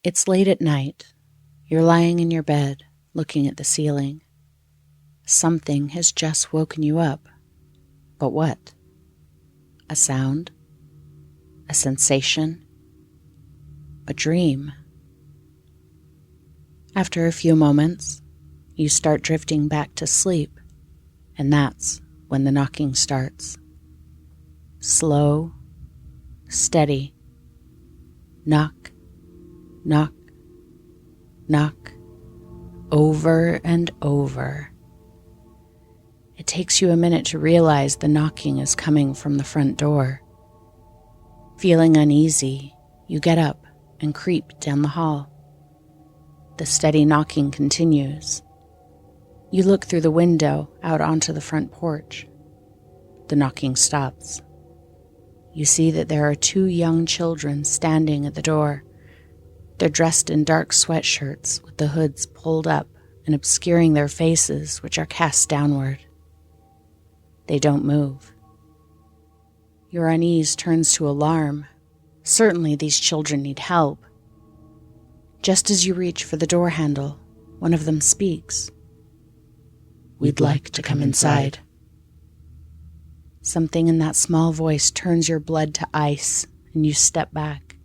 It's late at night. You're lying in your bed, looking at the ceiling. Something has just woken you up. But what? A sound? A sensation? A dream? After a few moments, you start drifting back to sleep, and that's when the knocking starts. Slow, steady. Knock, knock, knock, over and over. It takes you a minute to realize the knocking is coming from the front door. Feeling uneasy, you get up and creep down the hall. The steady knocking continues. You look through the window out onto the front porch. The knocking stops. You see that there are two young children standing at the door. They're dressed in dark sweatshirts with the hoods pulled up and obscuring their faces, which are cast downward. They don't move. Your unease turns to alarm. Certainly these children need help. Just as you reach for the door handle, one of them speaks. "We'd like to come inside." Something in that small voice turns your blood to ice, and you step back.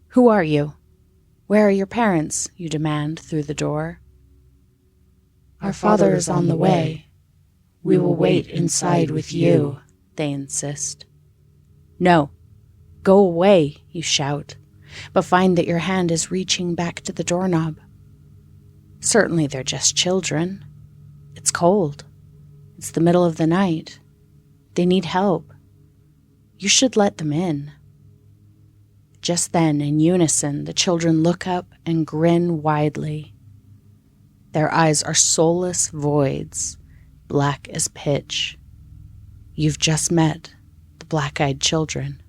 "Who are you? Where are your parents?" you demand through the door. "Our father is on the way. We will wait inside with you," they insist. "No, go away," you shout, but find that your hand is reaching back to the doorknob. Certainly they're just children. It's cold. It's the middle of the night. They need help. You should let them in. Just then, in unison, the children look up and grin widely. Their eyes are soulless voids, black as pitch. You've just met the black-eyed children.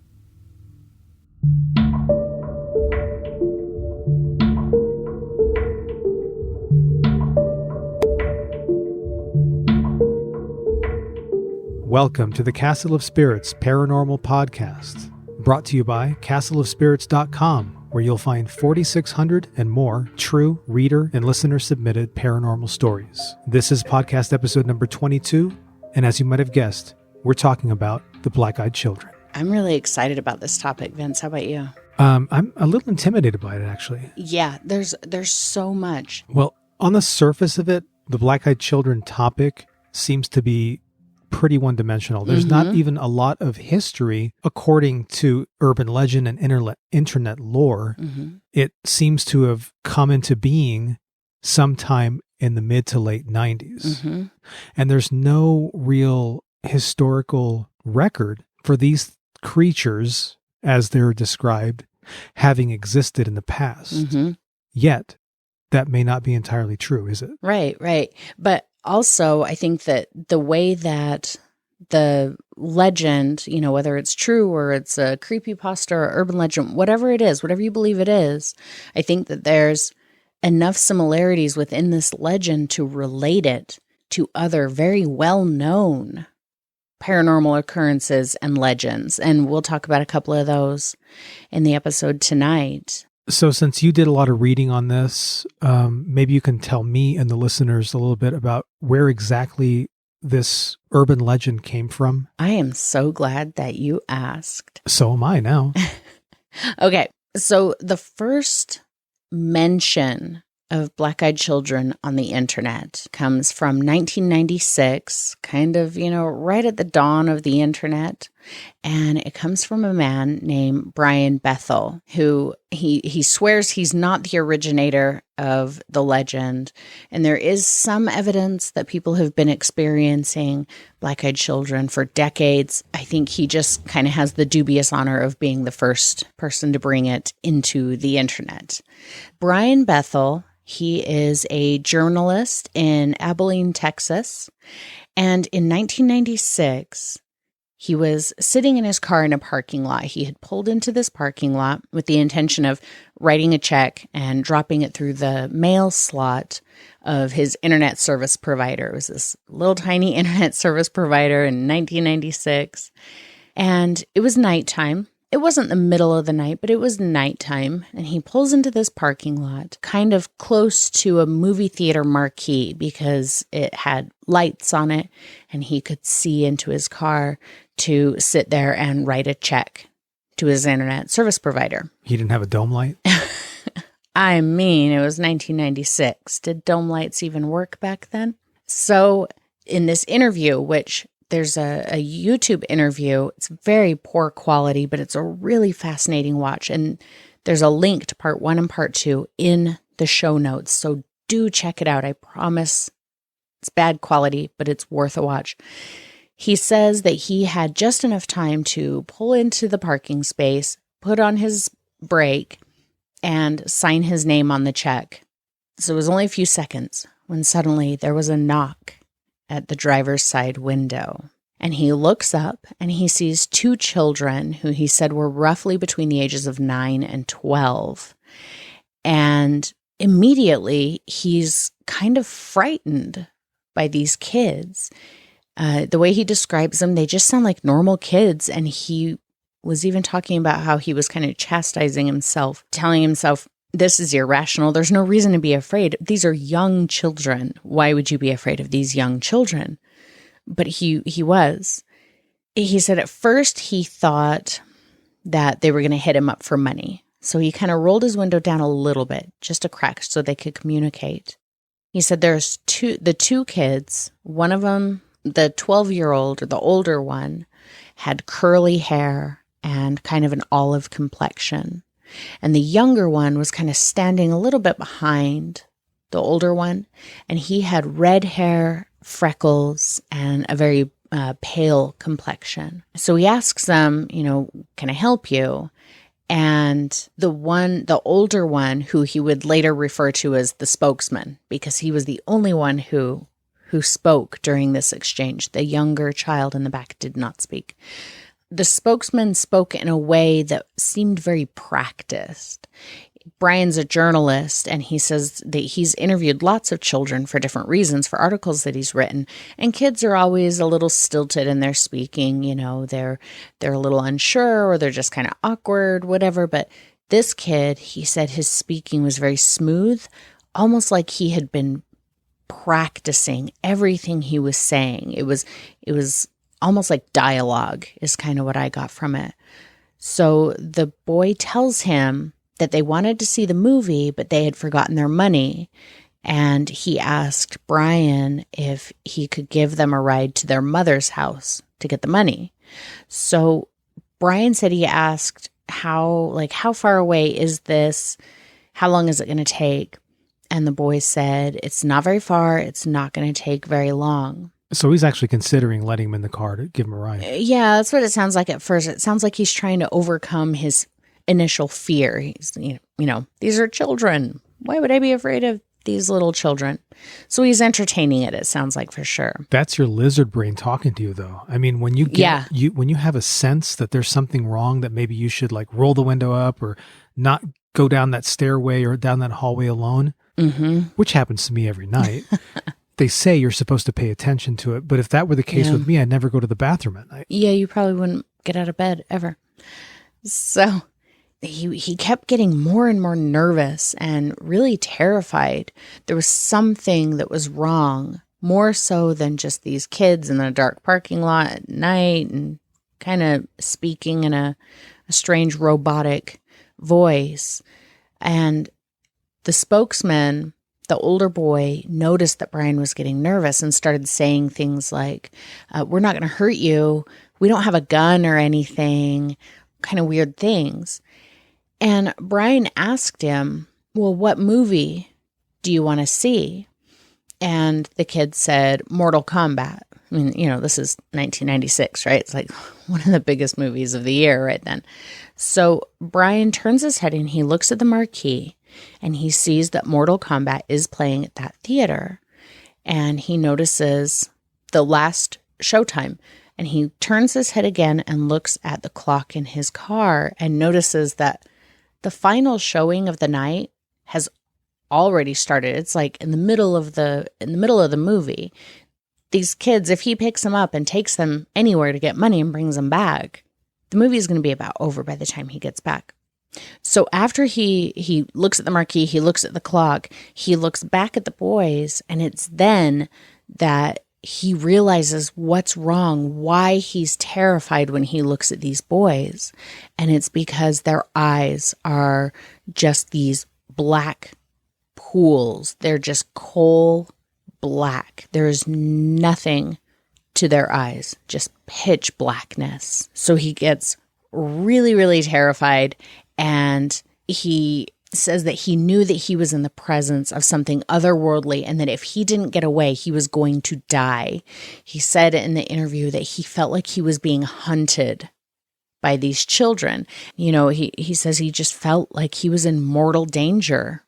Welcome to the Castle of Spirits Paranormal Podcast, brought to you by castleofspirits.com, where you'll find 4,600 and more true reader and listener submitted paranormal stories. This is podcast episode number 22, and as you might have guessed, we're talking about the black-eyed children. I'm really excited about this topic, Vince. How about you? I'm a little intimidated by it, actually. Yeah, there's so much. Well, on the surface of it, the black-eyed children topic seems to be pretty one-dimensional. There's not even a lot of history according to urban legend and internet lore. It seems to have come into being sometime in the mid to late 90s. And there's no real historical record for these creatures, as they're described, having existed in the past. Yet, that may not be entirely true, is it? Right. But also, I think that the way that the legend, whether it's true or it's a creepypasta or urban legend, whatever it is, whatever you believe it is, I think that there's enough similarities within this legend to relate it to other very well-known paranormal occurrences and legends. And we'll talk about a couple of those in the episode tonight. So since you did a lot of reading on this, maybe you can tell me and the listeners a little bit about where exactly this urban legend came from. I am so glad that you asked. So am I now. Okay, so the first mention of black-eyed children on the internet comes from 1996, kind of, right at the dawn of the internet. And it comes from a man named Brian Bethel, who he swears he's not the originator of the legend. And there is some evidence that people have been experiencing black-eyed children for decades. I think he just kind of has the dubious honor of being the first person to bring it into the internet. Brian Bethel, he is a journalist in Abilene, Texas. And in 1996, he was sitting in his car in a parking lot. He had pulled into this parking lot with the intention of writing a check and dropping it through the mail slot of his internet service provider. It was this little tiny internet service provider in 1996. And it was nighttime. it wasn't the middle of the night, but it was nighttime, and he pulls into this parking lot kind of close to a movie theater marquee because it had lights on it, and he could see into his car to sit there and write a check to his internet service provider. He didn't have a dome light? I mean, it was 1996. Did dome lights even work back then? So in this interview, which there's a YouTube interview, it's very poor quality, but it's a really fascinating watch. And there's a link to part 1 and part 2 in the show notes. So do check it out. I promise it's bad quality, but it's worth a watch. He says that he had just enough time to pull into the parking space, put on his brake, and sign his name on the check. So it was only a few seconds when suddenly there was a knock at the driver's side window. And he looks up and he sees 2 children who he said were roughly between the ages of 9 and 12. And immediately he's kind of frightened by these kids. The way he describes them, they just sound like normal kids. And he was even talking about how he was kind of chastising himself, telling himself, this is irrational. There's no reason to be afraid. These are young children. Why would you be afraid of these young children? But he was. He said at first he thought that they were going to hit him up for money. So he kind of rolled his window down a little bit, just a crack so they could communicate. He said there's the two kids, one of them, the 12-year-old or the older one, had curly hair and kind of an olive complexion. And the younger one was kind of standing a little bit behind the older one. And he had red hair, freckles, and a very pale complexion. So he asks them, can I help you? And the older one, who he would later refer to as the spokesman, because he was the only one who spoke during this exchange. The younger child in the back did not speak. The spokesman spoke in a way that seemed very practiced. Brian's a journalist, and he says that he's interviewed lots of children for different reasons, for articles that he's written. And kids are always a little stilted in their speaking. They're a little unsure, or they're just kind of awkward, whatever. But this kid, he said his speaking was very smooth, almost like he had been practicing everything he was saying. It was almost like dialogue is kind of what I got from it. So the boy tells him that they wanted to see the movie, but they had forgotten their money. And he asked Brian if he could give them a ride to their mother's house to get the money. So Brian said he asked how far away is this? How long is it going to take? And the boy said, it's not very far. It's not going to take very long. So he's actually considering letting him in the car to give him a ride. Yeah, that's what it sounds like at first. It sounds like he's trying to overcome his initial fear. He's, these are children. Why would I be afraid of these little children? So he's entertaining it sounds like, for sure. That's your lizard brain talking to you, though. I mean, when you when you have a sense that there's something wrong, that maybe you should roll the window up or not go down that stairway or down that hallway alone, which happens to me every night. They say you're supposed to pay attention to it, but if that were the case with me, I'd never go to the bathroom at night. Yeah, you probably wouldn't get out of bed ever. So he kept getting more and more nervous and really terrified. There was something that was wrong, more so than just these kids in the dark parking lot at night and kind of speaking in a strange robotic voice. And the spokesman, the older boy, noticed that Brian was getting nervous and started saying things like, we're not going to hurt you. We don't have a gun or anything, kind of weird things. And Brian asked him, well, what movie do you want to see? And the kid said, Mortal Kombat. I mean, this is 1996, right? It's like one of the biggest movies of the year right then. So Brian turns his head and he looks at the marquee and he sees that Mortal Kombat is playing at that theater. And he notices the last showtime. And he turns his head again and looks at the clock in his car and notices that the final showing of the night has already started. It's like in the middle of the movie. These kids, if he picks them up and takes them anywhere to get money and brings them back, the movie is going to be about over by the time he gets back. So after he looks at the marquee, he looks at the clock, he looks back at the boys, and it's then that he realizes what's wrong, why he's terrified when he looks at these boys. And it's because their eyes are just these black pools. They're just coal black. There's nothing to their eyes, just pitch blackness. So he gets really, really terrified, and he says that he knew that he was in the presence of something otherworldly, and that if he didn't get away, he was going to die. He said in the interview that he felt like he was being hunted by these children. You know, he says he just felt like he was in mortal danger.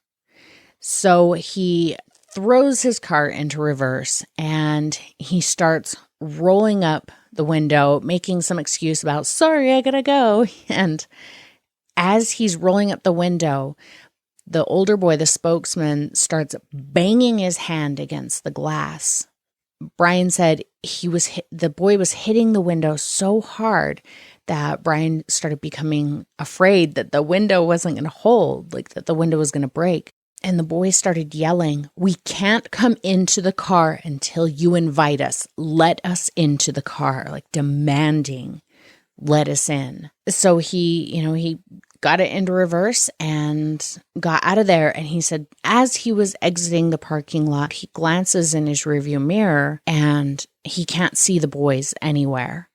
So he throws his car into reverse, and he starts rolling up the window, making some excuse about, sorry, I gotta go. And as he's rolling up the window, the older boy, the spokesman, starts banging his hand against the glass. Brian said the boy was hitting the window so hard that Brian started becoming afraid that the window wasn't going to hold, like that the window was going to break. And the boy started yelling, "We can't come into the car until you invite us. Let us into the car," like demanding, let us in. So he got it into reverse and got out of there. And he said, as he was exiting the parking lot, he glances in his rearview mirror and he can't see the boys anywhere.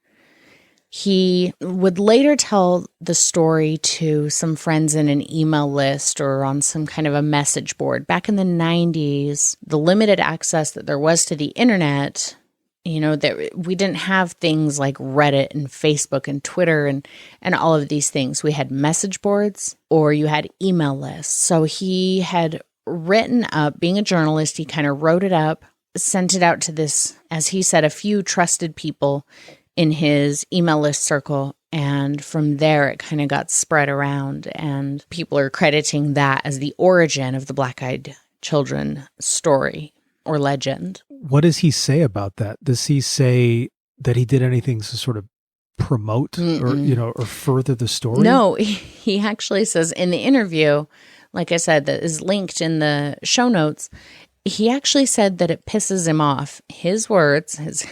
He would later tell the story to some friends in an email list or on some kind of a message board. Back in the 90s, the limited access that there was to the internet, that we didn't have things like Reddit and Facebook and Twitter and all of these things. We had message boards or you had email lists. So he had written up, being a journalist, he kind of wrote it up, sent it out to this, as he said, a few trusted people in his email list circle. And from there, it kind of got spread around, and people are crediting that as the origin of the Black-Eyed Children story or legend. What does he say about that? Does he say that he did anything to sort of promote or further the story? No, he actually says in the interview, like I said, that is linked in the show notes, he actually said that it pisses him off. His words,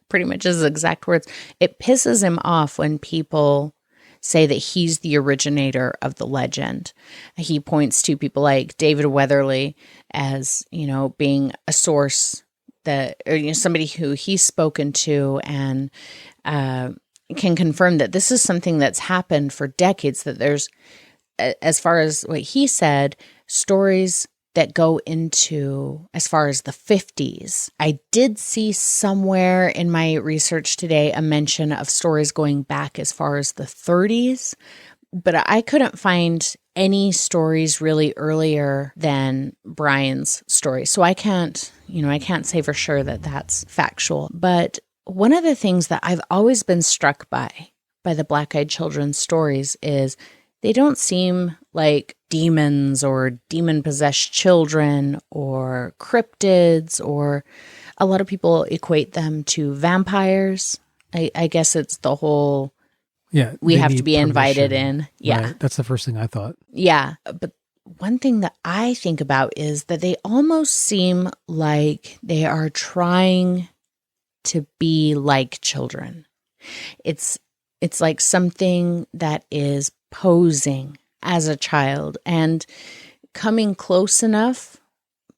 pretty much his exact words, it pisses him off when people say that he's the originator of the legend. He points to people like David Weatherly as, being a source that, or somebody who he's spoken to and can confirm that this is something that's happened for decades, that there's, as far as what he said, stories that go into as far as the 50s. I did see somewhere in my research today a mention of stories going back as far as the 30s, but I couldn't find any stories really earlier than Brian's story. So I can't say for sure that that's factual. But one of the things that I've always been struck by the Black-Eyed Children's stories is they don't seem like demons or demon-possessed children or cryptids, or a lot of people equate them to vampires. I guess it's the whole, we have to be invited in. Yeah. Right. That's the first thing I thought. Yeah. But one thing that I think about is that they almost seem like they are trying to be like children. It's like something that is posing as a child and coming close enough,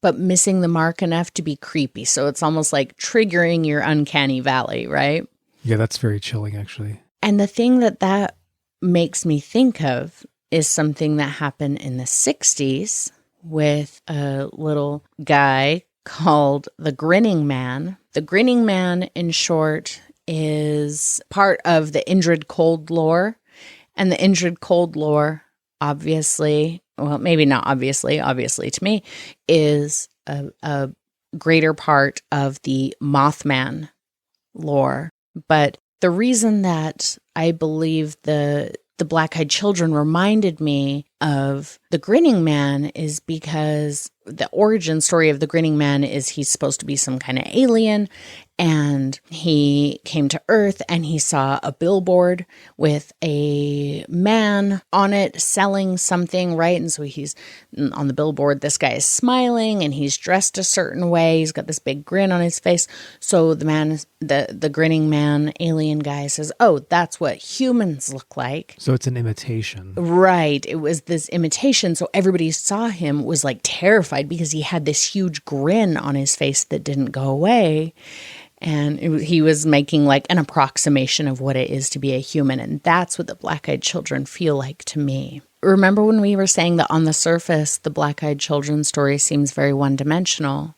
but missing the mark enough to be creepy. So it's almost like triggering your uncanny valley, right? Yeah, that's very chilling, actually. And the thing that makes me think of is something that happened in the 60s with a little guy called the Grinning Man. The Grinning Man, in short, is part of the Indrid Cold lore. And the Indrid Cold lore, obviously, well, maybe not obviously to me, is a greater part of the Mothman lore. But the reason that I believe the Black-Eyed Children reminded me of the grinning man is because the origin story of the grinning man is he's supposed to be some kind of alien, and he came to Earth and he saw a billboard with a man on it selling something, right? And so he's on the billboard, this guy is smiling and he's dressed a certain way. He's got this big grin on his face. So the man, the grinning man, alien guy says, oh, that's what humans look like. So it's an imitation. Right. It was this imitation. So everybody saw him was like terrified because he had this huge grin on his face that didn't go away. And he was making like an approximation of what it is to be a human. And that's what the black-eyed children feel like to me. Remember when we were saying that on the surface, the black-eyed children story seems very one-dimensional.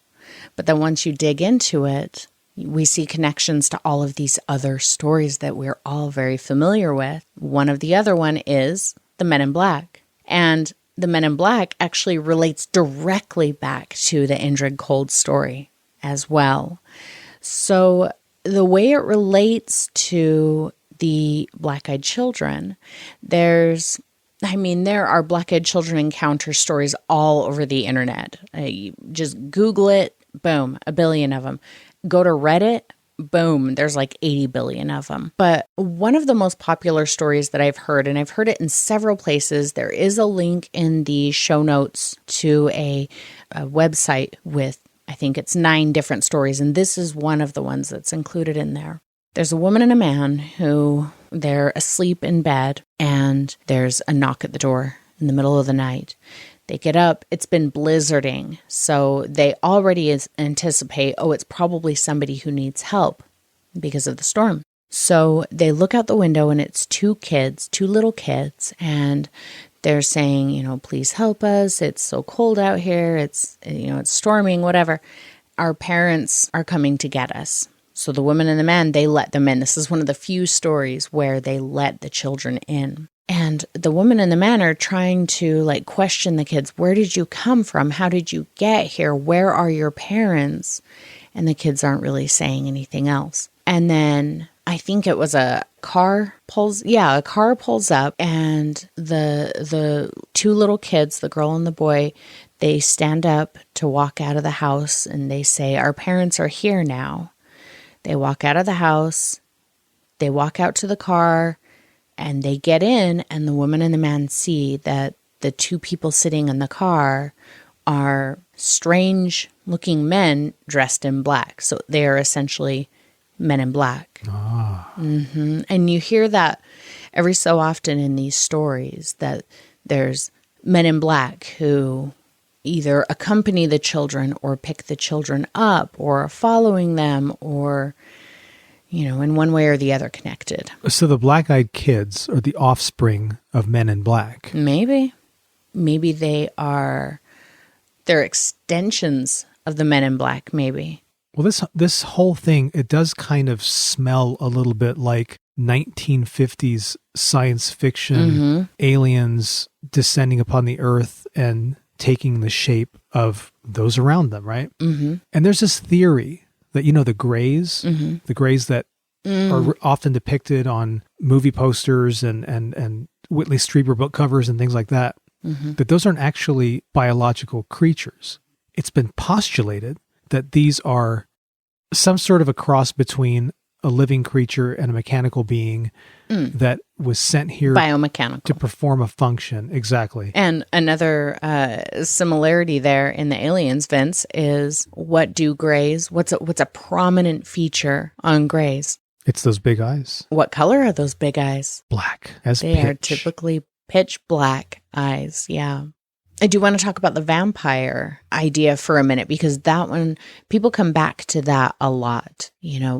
But then once you dig into it, we see connections to all of these other stories that we're all very familiar with. One of the other one is the Men in Black. And the Men in Black actually relates directly back to the Indrid Cold story as well. So the way it relates to the black-eyed children, there are black-eyed children encounter stories all over the internet. You just Google it, boom, a billion of them. Go to Reddit, boom, there's like 80 billion of them. But one of the most popular stories that I've heard, and I've heard it in several places, there is a link in the show notes to a website with, I think it's 9 different stories, and this is one of the ones that's included in there. There's a woman and a man who they're asleep in bed, and there's a knock at the door in the middle of the night. They get up, it's been blizzarding, so they already anticipate, oh, it's probably somebody who needs help because of the storm. So they look out the window, and it's 2 little kids, and they're saying, please help us. It's so cold out here. It's storming, whatever. Our parents are coming to get us. So the woman and the man, they let them in. This is one of the few stories where they let the children in. And the woman and the man are trying to question the kids. Where did you come from? How did you get here? Where are your parents? And the kids aren't really saying anything else. And then I think it was a car pulls up, and the 2 little kids, the girl and the boy, they stand up to walk out of the house, and they say, our parents are here now. They walk out of the house, they walk out to the car, and they get in, and the woman and the man see that the 2 people sitting in the car are strange looking men dressed in black. So they are essentially Men in Black. Mm-hmm. And you hear that every so often in these stories, that there's Men in Black who either accompany the children or pick the children up or are following them or, in one way or the other connected. So the black-eyed kids are the offspring of Men in Black. Maybe they're extensions of the Men in Black, maybe. Well, this whole thing, it does kind of smell a little bit like 1950s science fiction, aliens descending upon the earth and taking the shape of those around them, right? Mm-hmm. And there's this theory that, the grays, the grays that are often depicted on movie posters and Whitley Strieber book covers and things like that, that those aren't actually biological creatures. It's been postulated that these are some sort of a cross between a living creature and a mechanical being that was sent here biomechanical to perform a function. Exactly. And another similarity there in the aliens, Vince, is what do grays? What's a prominent feature on grays? It's those big eyes. What color are those big eyes? Black as pitch. They are typically pitch black eyes. Yeah. I do want to talk about the vampire idea for a minute, because that one, people come back to that a lot,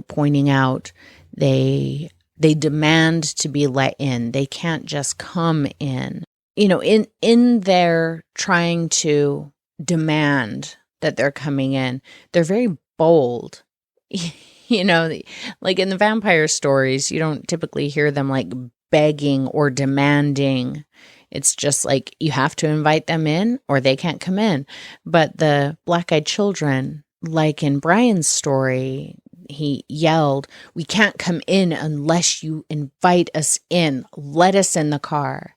pointing out they demand to be let in. They can't just come in. In their trying to demand that they're coming in, they're very bold. Like in the vampire stories, you don't typically hear them begging or demanding. It's just you have to invite them in or they can't come in. But the black-eyed children, like in Brian's story, he yelled, "We can't come in unless you invite us in. Let us in the car."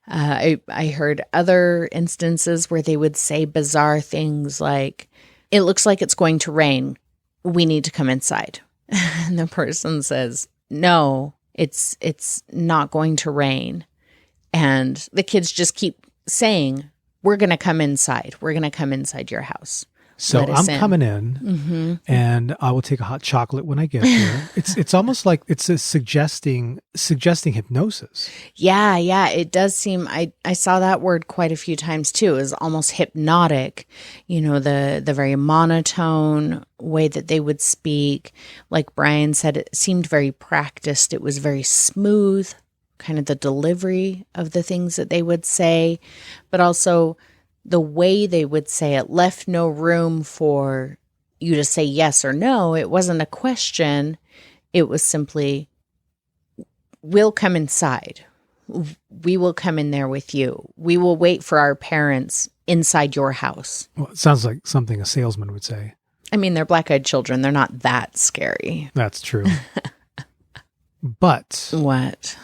I heard other instances where they would say bizarre things like, "It looks like it's going to rain. We need to come inside." And the person says, "No, it's not going to rain." And the kids just keep saying, "We're going to come inside. We're going to come inside your house." So I'm coming in, and I will take a hot chocolate when I get there. It's almost like it's a suggesting hypnosis. Yeah, it does seem. I saw that word quite a few times too. Is almost hypnotic. The very monotone way that they would speak. Like Brian said, it seemed very practiced. It was very smooth, kind of the delivery of the things that they would say, but also the way they would say it left no room for you to say yes or no. It wasn't a question. It was simply, "We'll come inside. We will come in there with you. We will wait for our parents inside your house." Well, it sounds like something a salesman would say. I mean, they're black-eyed children. They're not that scary. That's true. But What?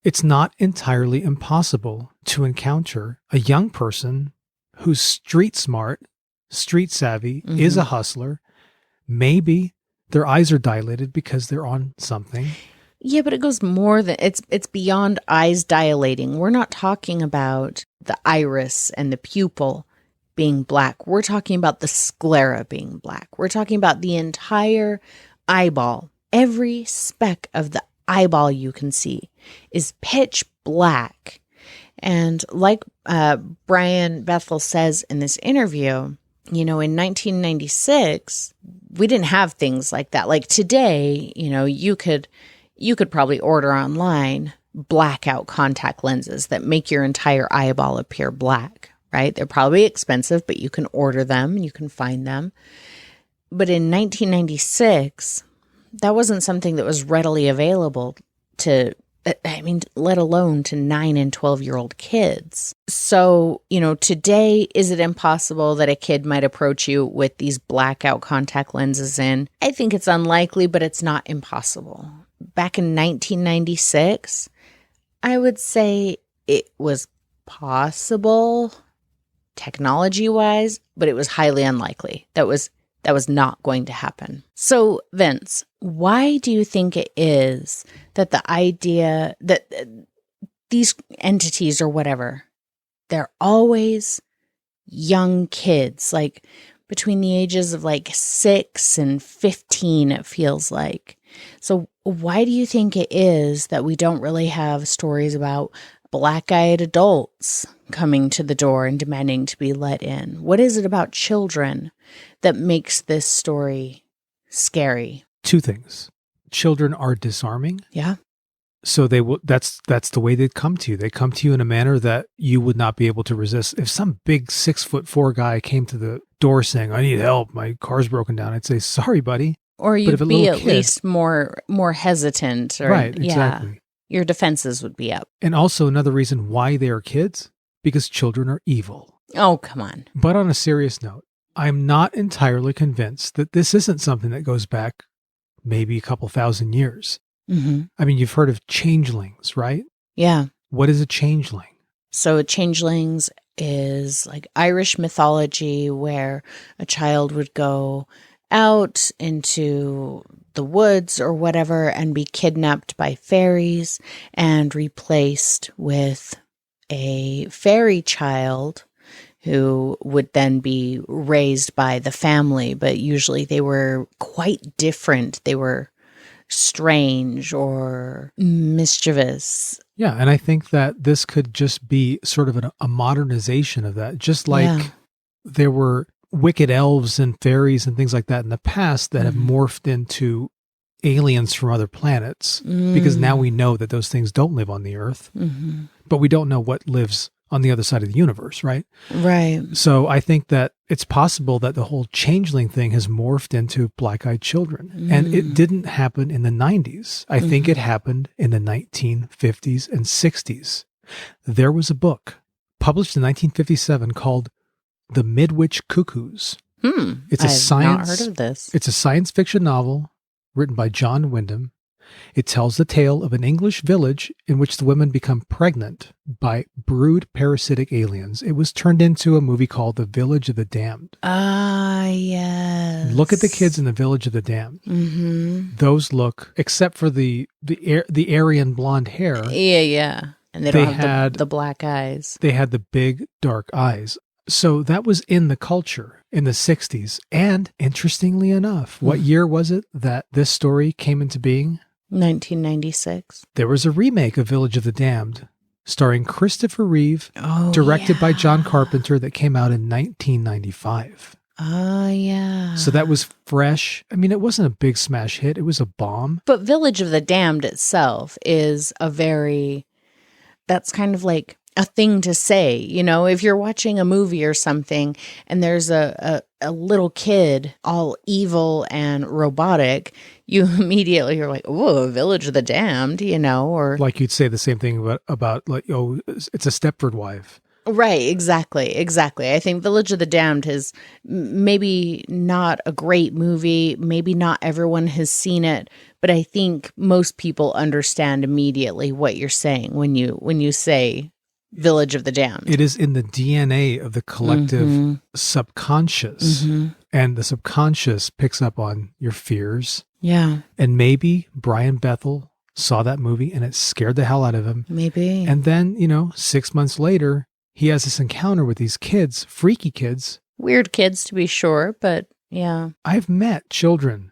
it's not entirely impossible to encounter a young person who's street smart, street savvy, is a hustler. Maybe their eyes are dilated because they're on something. Yeah, but it goes more than it's beyond eyes dilating. We're not talking about the iris and the pupil being black. We're talking about the sclera being black. We're talking about the entire eyeball. Every speck of the eyeball you can see is pitch black. And like Brian Bethel says in this interview, in 1996, we didn't have things like that. Like today, you could probably order online blackout contact lenses that make your entire eyeball appear black, right? They're probably expensive, but you can order them and you can find them. But in 1996, that wasn't something that was readily available to, let alone to 9 and 12-year-old kids. So, today, is it impossible that a kid might approach you with these blackout contact lenses in? I think it's unlikely, but it's not impossible. Back in 1996, I would say it was possible technology-wise, but it was highly unlikely. That was not going to happen. So, Vince, why do you think it is that the idea that these entities or whatever, they're always young kids, like between the ages of 6 and 15, it feels like. So why do you think it is that we don't really have stories about black-eyed adults coming to the door and demanding to be let in? What is it about children that makes this story scary? Two things. Children are disarming. Yeah. So they will. That's the way they come to you. They come to you in a manner that you would not be able to resist. If some big 6'4" guy came to the door saying, "I need help, my car's broken down," I'd say, "Sorry, buddy." Or you'd be at least more hesitant. Or, right, exactly. Yeah, your defenses would be up. And also another reason why they are kids, because children are evil. Oh, come on. But on a serious note, I'm not entirely convinced that this isn't something that goes back maybe a couple thousand years. Mm-hmm. I mean, you've heard of changelings, right? Yeah. What is a changeling? So changelings is like Irish mythology where a child would go out into the woods or whatever and be kidnapped by fairies and replaced with a fairy child who would then be raised by the family. But usually they were quite different. They were strange or mischievous. Yeah, and I think that this could just be sort of a modernization of that. Just like there were wicked elves and fairies and things like that in the past that have morphed into aliens from other planets, because now we know that those things don't live on the earth, but we don't know what lives on the other side of the universe, right? Right. So I think that it's possible that the whole changeling thing has morphed into black-eyed children. And it didn't happen in the 90s. I think it happened in the 1950s and 60s. There was a book published in 1957 called The Midwich Cuckoos. I've not heard of this. It's a science fiction novel written by John Wyndham. It tells the tale of an English village in which the women become pregnant by brood parasitic aliens. It was turned into a movie called The Village of the Damned. Ah, yes. Look at the kids in The Village of the Damned. Mm-hmm. Those look, except for the Aryan blonde hair. Yeah. And they don't have the black eyes. They had the big dark eyes. So that was in the culture in the 60s. And interestingly enough, what year was it that this story came into being? 1996. There was a remake of Village of the Damned starring Christopher Reeve, directed by John Carpenter, that came out in 1995. Oh, yeah. So that was fresh. I mean, it wasn't a big smash hit. It was a bomb. But Village of the Damned itself is that's kind of like a thing to say, if you're watching a movie or something and there's a little kid all evil and robotic, you immediately are like, oh, Village of the Damned, or like you'd say the same thing about like, oh, it's a Stepford Wife. Right, exactly. I think Village of the Damned is maybe not a great movie, maybe not everyone has seen it, but I think most people understand immediately what you're saying when you say Village of the Damned. It is in the DNA of the collective subconscious, and the subconscious picks up on your fears. Yeah. And maybe Brian Bethel saw that movie and it scared the hell out of him. Maybe. And then, 6 months later, he has this encounter with these kids, freaky kids. Weird kids, to be sure, but yeah. I've met children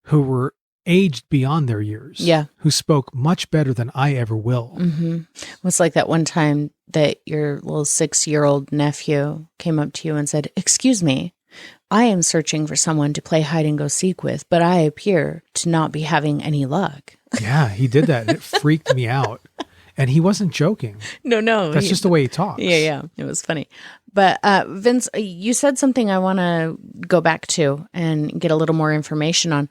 who were aged beyond their years. Yeah. Who spoke much better than I ever will. Mm-hmm. It's like that one time that your little 6-year-old nephew came up to you and said, "Excuse me, I am searching for someone to play hide and go seek with, but I appear to not be having any luck." Yeah, he did that. And it freaked me out. And he wasn't joking. No. That's just the way he talks. Yeah. It was funny. But Vince, you said something I want to go back to and get a little more information on.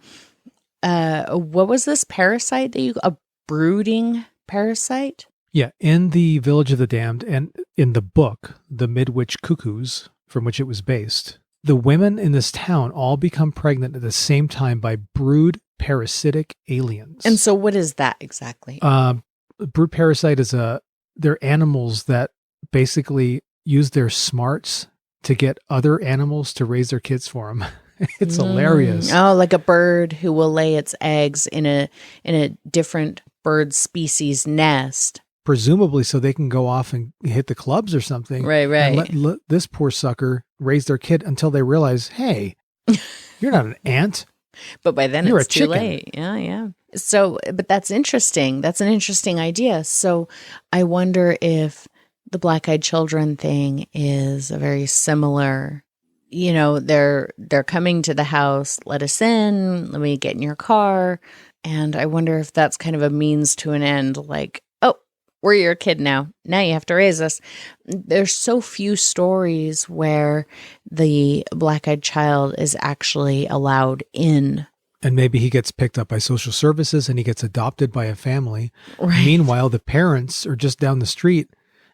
What was this parasite a brooding parasite? Yeah, in the Village of the Damned and in the book, The Midwich Cuckoos, from which it was based, the women in this town all become pregnant at the same time by brood parasitic aliens. And so what is that exactly? Brood parasite they're animals that basically use their smarts to get other animals to raise their kids for them. It's hilarious. Oh, like a bird who will lay its eggs in a different bird species nest. Presumably so they can go off and hit the clubs or something. Right. And let this poor sucker raise their kid until they realize, hey, you're not an ant. But by then You're it's too late. Yeah. So, but that's interesting. That's an interesting idea. So I wonder if the black-eyed children thing is a very similar, they're coming to the house, let us in, let me get in your car. And I wonder if that's kind of a means to an end, like, oh, we're your kid now. Now you have to raise us. There's so few stories where the black-eyed child is actually allowed in. And maybe he gets picked up by social services and he gets adopted by a family. Right. Meanwhile, the parents are just down the street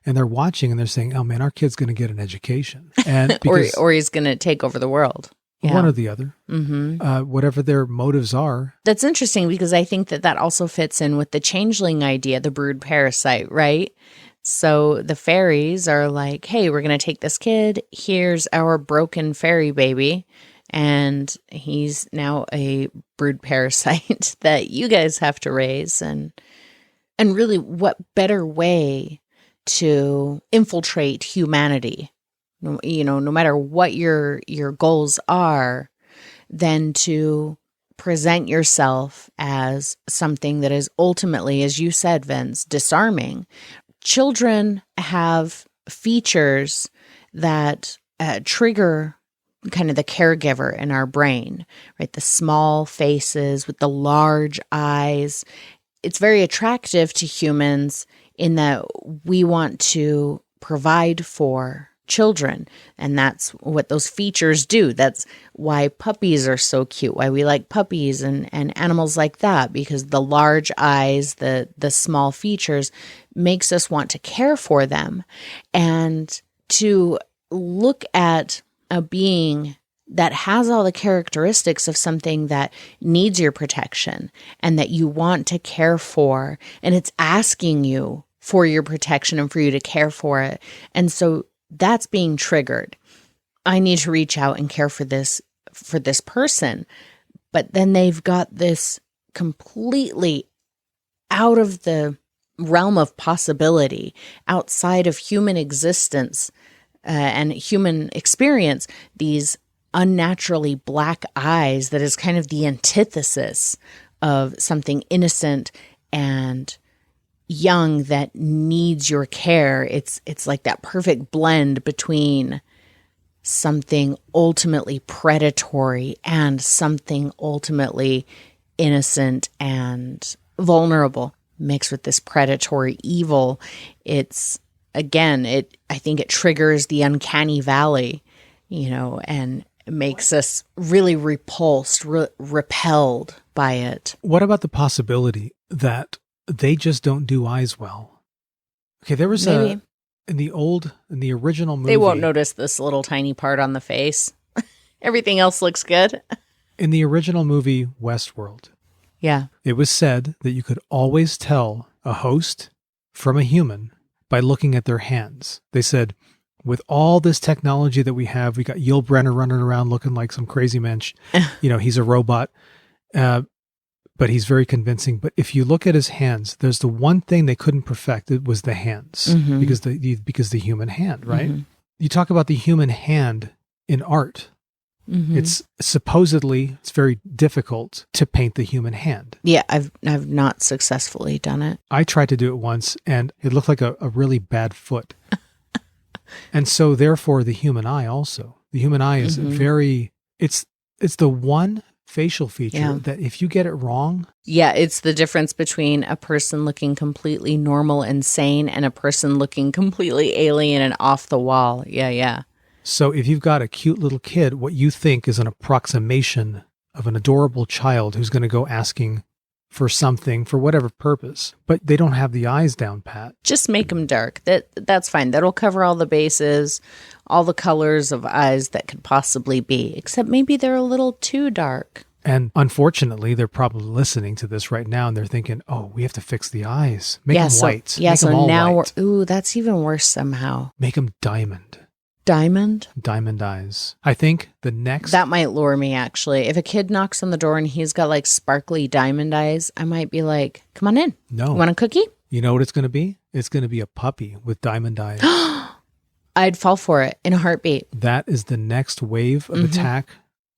and they're watching and they're saying, oh man, our kid's going to get an education. And because or he's going to take over the world. Yeah. One or the other, whatever their motives are. That's interesting because I think that also fits in with the changeling idea, the brood parasite, right? So the fairies are like, hey, we're going to take this kid. Here's our broken fairy baby. And he's now a brood parasite that you guys have to raise. And really, what better way to infiltrate humanity, no matter what your goals are, than to present yourself as something that is ultimately, as you said, Vince, disarming. Children have features that trigger kind of the caregiver in our brain, right? The small faces with the large eyes. It's very attractive to humans in that we want to provide for children. And that's what those features do. That's why puppies are so cute, why we like puppies and animals like that, because the large eyes, the small features makes us want to care for them. And to look at a being that has all the characteristics of something that needs your protection and that you want to care for, and it's asking you for your protection and for you to care for it. And so that's being triggered. I need to reach out and care for this person. But then they've got this completely out of the realm of possibility, outside of human existence and human experience, these unnaturally black eyes that is kind of the antithesis of something innocent and young that needs your care. It's like that perfect blend between something ultimately predatory and something ultimately innocent and vulnerable, mixed with this predatory evil. It's, again, I think it triggers the uncanny valley, and makes us really repulsed, repelled by it. What about the possibility that they just don't do eyes well? Okay, there was Maybe. in the original movie. They won't notice this little tiny part on the face. Everything else looks good. In the original movie, Westworld, Yeah. it was said that you could always tell a host from a human by looking at their hands. They said, with all this technology that we have, we got Yul Brynner running around looking like some crazy man. He's a robot, but he's very convincing. But if you look at his hands, there's the one thing they couldn't perfect. It was the hands, because the human hand, right? Mm-hmm. You talk about the human hand in art. Mm-hmm. It's very difficult to paint the human hand. Yeah, I've not successfully done it. I tried to do it once, and it looked like a really bad foot. And so, therefore, the human eye also. The human eye is it's the one facial feature that if you get it wrong. Yeah, it's the difference between a person looking completely normal and sane and a person looking completely alien and off the wall. Yeah. So if you've got a cute little kid, what you think is an approximation of an adorable child who's going to go asking for something for whatever purpose, but they don't have the eyes down pat. Just make them dark. That's fine. That'll cover all the bases, all the colors of eyes that could possibly be, except maybe they're a little too dark. And unfortunately, they're probably listening to this right now and they're thinking, oh, we have to fix the eyes. Make them white. Yeah, Make so them all now white. that's even worse somehow. Make them diamond. Diamond eyes. I think the next... That might lure me, actually. If a kid knocks on the door and he's got like sparkly diamond eyes, I might be like, come on in. No. You want a cookie? You know what it's going to be? It's going to be a puppy with diamond eyes. I'd fall for it in a heartbeat. That is the next wave of attack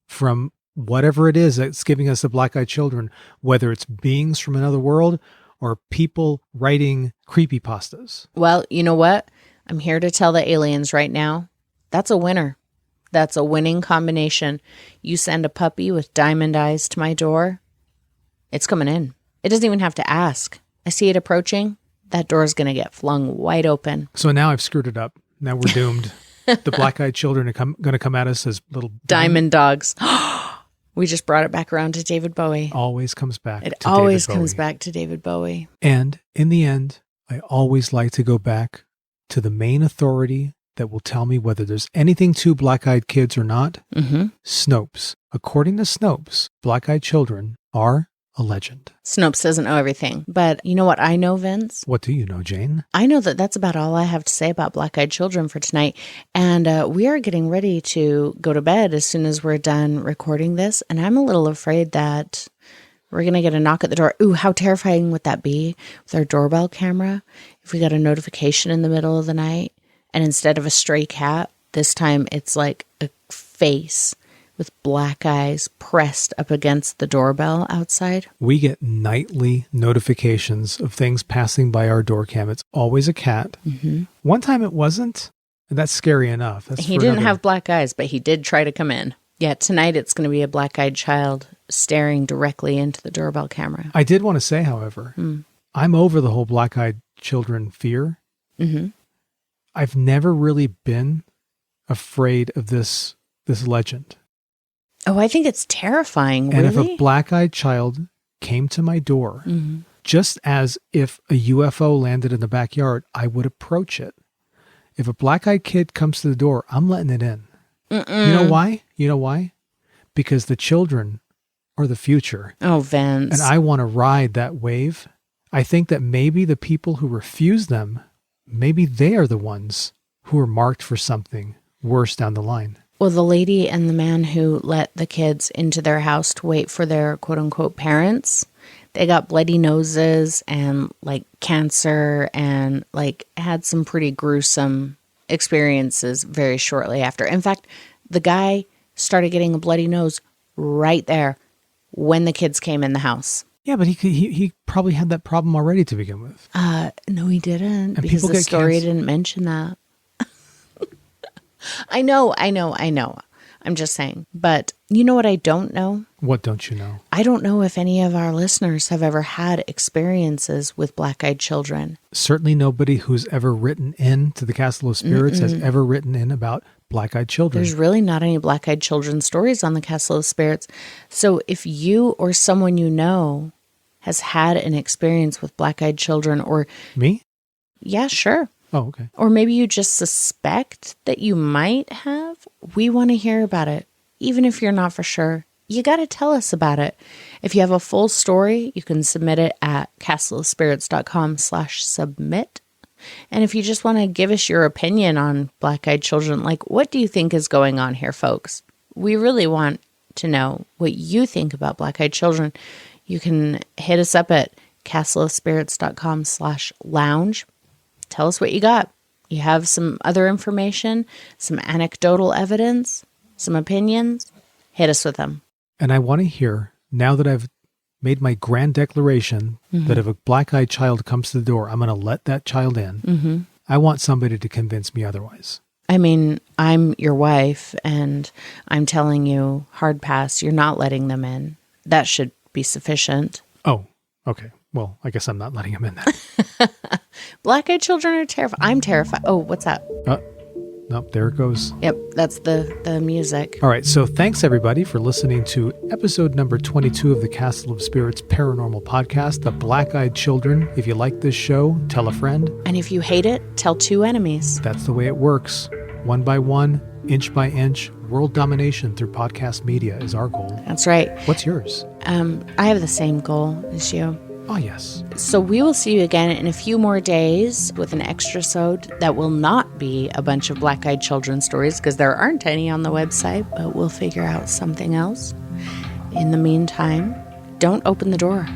from whatever it is that's giving us the black-eyed children, whether it's beings from another world or people writing creepypastas. Well, you know what? I'm here to tell the aliens right now. That's a winner. That's a winning combination. You send a puppy with diamond eyes to my door, it's coming in. It doesn't even have to ask. I see it approaching. That door is going to get flung wide open. So now I've screwed it up. Now we're doomed. The black-eyed children are going to come at us as little diamond dogs. We just brought it back around to David Bowie. Always comes back. It always comes back to David Bowie. And in the end, I always like to go back to the main authority that will tell me whether there's anything to black-eyed kids or not. Snopes. According to Snopes, black-eyed children are a legend. Snopes doesn't know everything. But you know what I know, Vince? What do you know, Jane? I know that that's about all I have to say about black-eyed children for tonight. And we are getting ready to go to bed as soon as we're done recording this. And I'm a little afraid that we're going to get a knock at the door. Ooh, how terrifying would that be with our doorbell camera? If we got a notification in the middle of the night and instead of a stray cat, this time it's like a face with black eyes pressed up against the doorbell outside. We get nightly notifications of things passing by our door cam. It's always a cat. One time it wasn't. And that's scary enough. He didn't have black eyes, but he did try to come in. Yeah, tonight it's going to be a black-eyed child staring directly into the doorbell camera. I did want to say, however, I'm over the whole black-eyed children fear. I've never really been afraid of this legend. Oh, I think it's terrifying, and really? if a black-eyed child came to my door, just as if a UFO landed in the backyard, I would approach it. If a black-eyed kid comes to the door, I'm letting it in. You know why? You know why? Because the children are the future. Oh, Vince. And I want to ride that wave. I think that maybe the people who refuse them, maybe they are the ones who are marked for something worse down the line. Well, the lady and the man who let the kids into their house to wait for their quote-unquote parents, they got bloody noses and like cancer and like had some pretty gruesome experiences very shortly after. In fact, the guy started getting a bloody nose right there when the kids came in the house. Yeah, but he probably had that problem already to begin with. No, he didn't, And because people the get story cancer. didn't mention that. I know. I'm just saying. But you know what I don't know? What don't you know? I don't know if any of our listeners have ever had experiences with black-eyed children. Certainly nobody who's ever written in to the Castle of Spirits has ever written in about black-eyed children. There's really not any black-eyed children stories on the Castle of Spirits. So if you or someone you know has had an experience with black-eyed children, or... Me? Yeah, sure. Oh, okay. Or maybe you just suspect that you might have, we want to hear about it. Even if you're not for sure, you got to tell us about it. If you have a full story, you can submit it at castleofspirits.com/submit. And if you just want to give us your opinion on black-eyed children, like, what do you think is going on here, folks? We really want to know what you think about black-eyed children. You can hit us up at castleofspirits.com/lounge. Tell us what you got. You have some other information, some anecdotal evidence, some opinions. Hit us with them. And I want to hear, now that I've made my grand declaration that if a black-eyed child comes to the door, I'm going to let that child in. I want somebody to convince me otherwise. I mean, I'm your wife, and I'm telling you, hard pass, you're not letting them in. That should be sufficient. Oh, okay. Well, I guess I'm not letting him in then. Black-eyed children are terrified. I'm terrified. Oh, what's that? Nope, there it goes. Yep, that's the music. All right, so thanks everybody for listening to episode number 22 of the Castle of Spirits Paranormal Podcast, The Black-Eyed Children. If you like this show, tell a friend. And if you hate it, tell 2 enemies. That's the way it works. One by one, inch by inch, world domination through podcast media is our goal. That's right. What's yours? I have the same goal as you. Oh, yes. So we will see you again in a few more days with an extra-sode that will not be a bunch of black-eyed children stories, because there aren't any on the website, but we'll figure out something else. In the meantime, don't open the door.